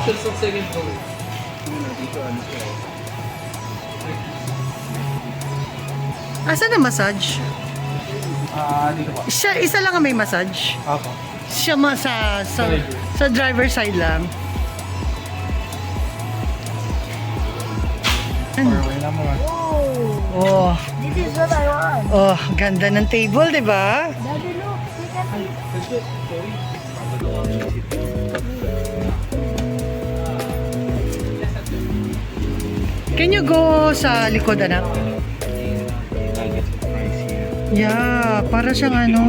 options ng second row. Dito ano siya. Asan na massage? Dito po. Isa lang ang may massage. Ako. Siya sa driver side lang. Forway lang mga. Oh, This is what I want. oh, ganda ng table, 'di ba? Daddy, look. We can eat. Let's go. Sorry. Can you go sa likod, anak? Yeah, para siyang ano.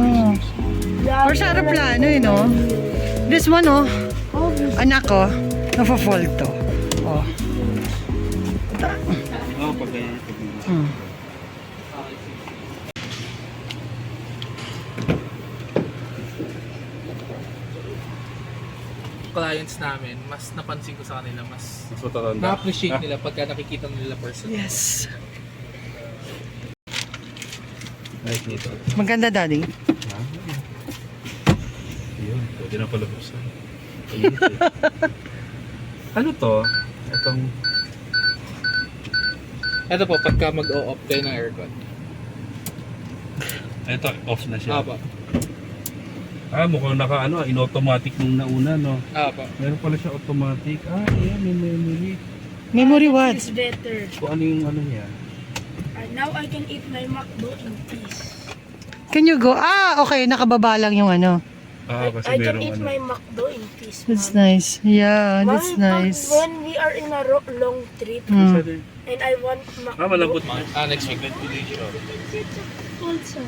Or sa aeroplano, no? This one, oh. Anak ko, nafo-fold to. Oh. Pag ganyan. Hmm. Clients namin, mas napansin ko sa kanila, mas Mas matatanda. na-appreciate nila pagka nakikita nila person. Yes. Like nito. Maganda, daddy. Yun, pwede na pala buksan. Ano to? Itong... Ito po, pagka mag-o-off kayo ng aircon. Ito, off na siya. Apa. Mukhang in-automatic nung nauna, no? Apa. Meron pala siya automatic. Ayan, may memory. Memory what? It's better. Kung ano yung ano niya. Now I can eat my McDo in peace. Can you go? Okay, nakababa lang yung ano. Kasi I can merong eat ano. my McDo in peace. That's Mom. nice. Yeah, that's Mom, nice. When we are in a long trip Hmm. and I want McDo. Malambot. Next week. Ventilation. Also.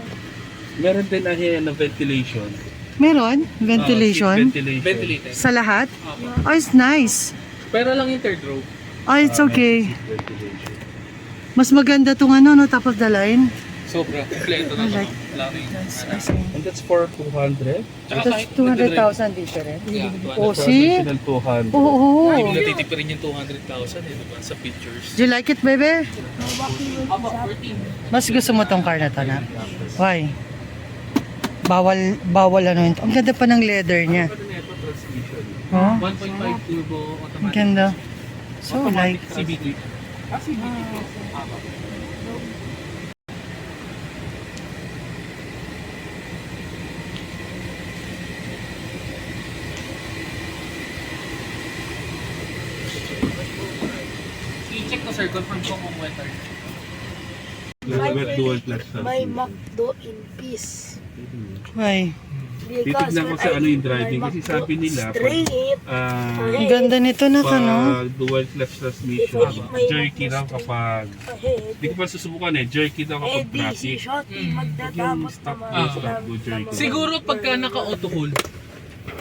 Meron din na ventilation. Meron? Ventilation? Ventilated. Sa lahat? Apa. Oh, it's nice. Pero lang yung third row. Oh, it's okay. Ventilation. Mas maganda tong ano, no, top of the line. Sobra. Kompleto na I like ito. Laki. And that's for 200? That's 200,000 different. Yeah, Oh, 200,000. see? Additional 200. Oo. Hindi mo natitipirin yung 200,000 diba? Sa pictures. Do you like it, baby? Apa, 14. Mas gusto mo tong car na to, na? Why? Bawal ano yun. Ang ganda pa ng leather niya. Ano na ito? Transmission. Oh, 1.5 turbo ang automatic. ganda. So, like, CVT. CVT. Apa. I-check ko sir, confirm ko kung weather. Dual plus. My McDo in peace. why? Titignan ko when sa I ano yung eat driving my kasi McDo sabi nila straight, Ang ganda nito na ka, no? dual clutch transmission, If I eat my jerky McDo raw straight kapag ahead, hindi ko pa susubukan jerky daw kapag di si traffic. Shotty Mm. magtatapos Yung stop naman go, stop go, jerky. Siguro pagka naka-auto hold,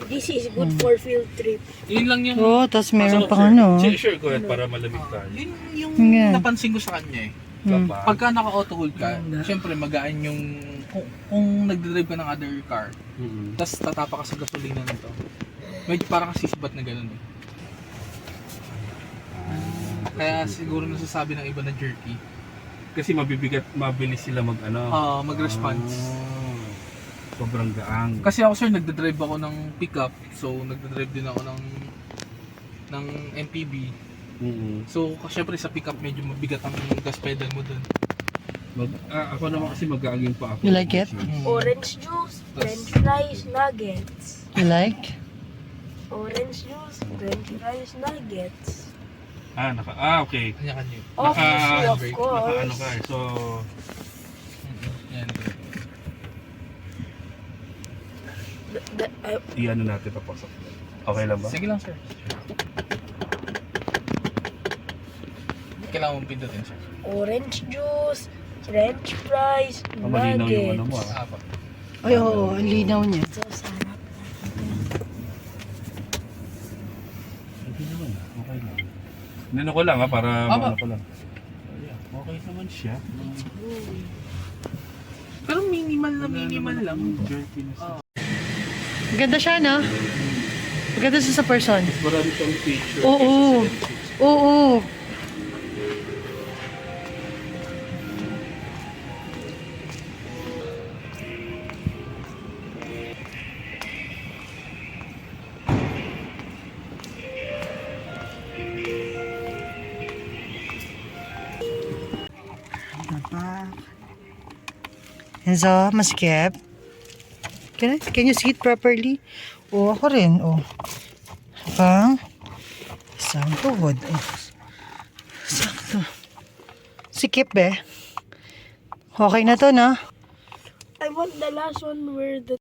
This is good for field trip. yun lang yung... Oh, tapos meron pang ano. Sure ko para malamig tayo. Yun yung Yeah. napansin ko sa kanya eh. Hmm. Pagka naka-auto hold ka, syempre magaan yung... Kung nagdadrive ka ng other car, tapos tatapa ka sa gasolina nito, medyo parang kasisibat na ganun eh. Kaya siguro nasasabi ng iba na jerky. Kasi mabilis sila Mag-response. Sobrang gaang. Kasi ako sir, nagdadrive ako ng pickup, so nagdadrive din ako ng MPV. So syempre sa pickup medyo mabigat ang gas pedal mo dun. Ako naman kasi mag-aaging pa ako. You like it? Orange juice, french fries, nuggets. You like? Orange juice, french fries, nuggets. Okay. Kanya-kanya. Obviously, of break. course. Ano ka so Yan. i-ano natin papasok. Okay lang ba? Sige lang sir. Kailangan mong pindutin sir. Orange juice, french fries, Malinaw yung ano mo nuggets. Apat. Ay, oo, ang linaw niya. So, sarap. Hindi naman. Okay lang. Nino ko lang para Aba. ano ko lang. Okay naman siya. Pero minimal lang. Jerky na siya. Maganda siya, no? Maganda siya sa person. Marami siyang feature. Oo. Oo. Enzo, masikip. Can you sit properly? O, ako rin. O. Pang. Isang tuhod. O. Sakto. Sikip, be. Okay na to, no? I want the last one where the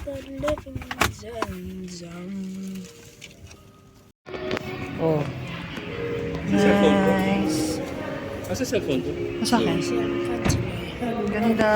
living Zamzam. Oh. Sa cellphone ko? Nice. Asa cellphone ko? Sa akin. Yes, I'm fancy. Ganda.